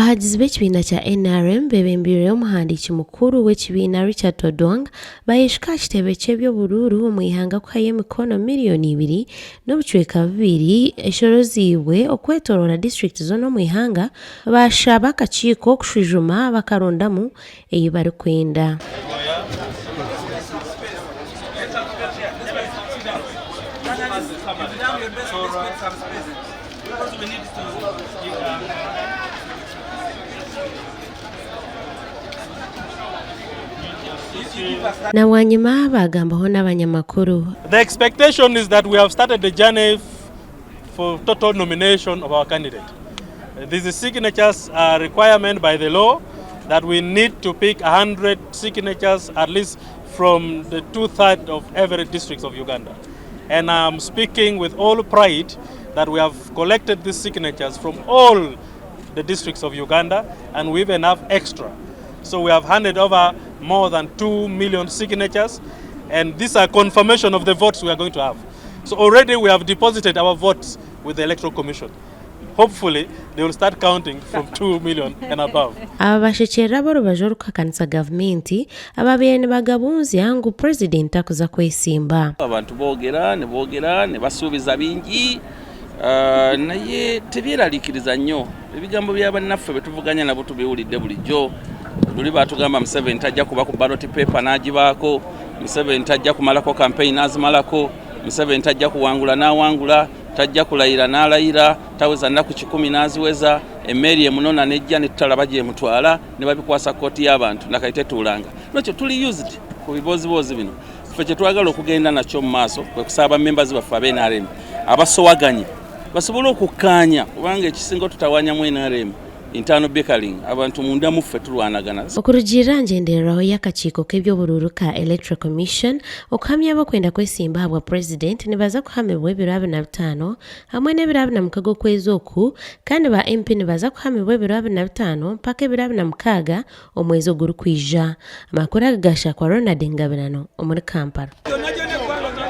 Abahagizi b'ekibiina kya NRM bebembirire omuhandiiki mukuru w'ekibiina Richard Odwang bayeshika aha kitebe ky'ebyobururu omu ihanga kuha Emikono miliyoni 2 n'obucweka 2 eshoroziibwe okwetoroora disitulikiti zoona omu ihanga bashaba akakiiko kushujuma bakarondamu eyi barikwenda. Na wanyuma bagambaho n'abanyamakuru. The expectation is that we have started the journey for total nomination of our candidate. These signatures are a requirement by the law that we need to pick 100 signatures at least from the 2/3 of every district of Uganda. And I'm speaking with all pride that we have collected these signatures from all the districts of Uganda, and we even have extra. So we have handed over more than 2 million signatures, and these are confirmation of the votes we are going to have. So already we have deposited our votes with the Electoral Commission. Hopefully they will start counting from 2 million and above. Abashekera b'orubajo rukakanisa gavumenti ababeire nibagabunzya ngu president akuza Kwetsimba. Abantu boogera ne basuubiza bingi naye tebyeraliikiriza nnyo. Ebigambo by'abannaffe betuvuganya nabo tubiwulidde bulijjo. Luli batugamba Museveni tajja kuba ku ballot paper n'agibaako, Museveni tajja kumalako campaign n'azimalako, Museveni tajja kuwangula n'awangula, tajja kulayira n'alayira, taweza nnaku 10 n'aziweza, emmeri emunona nejja ne tutalaba gye mutwala ne babikwasa kooti y'abantu nakayite tuulanga. Lwekyo tuli used ku biboozibozi bino. Ffe kye twagala okugenda nakyo mu maaso kwe kusaba members baffe ab'e NRM abasowaganye basobole okukkaanya kubanga ekisinga tutawanyamu NRM internal bickering abantu munda muffe tulwanagana. Okurugira njendereraho y'akakiiko k'ebyobururu ka Electoral Commission okuhamya abakwenda Kwetsimba habwa president nibaza kuhamibwa ebiro 45 hamwe n'ebiro 46 kwezi oku kandi ba MP nibaza kuhamibwa ebiro 45 mpaka ebiro 46 omwezi ogurikwija. Amakuru agagasha kwa Ronald Ngabirano omuri Kampala.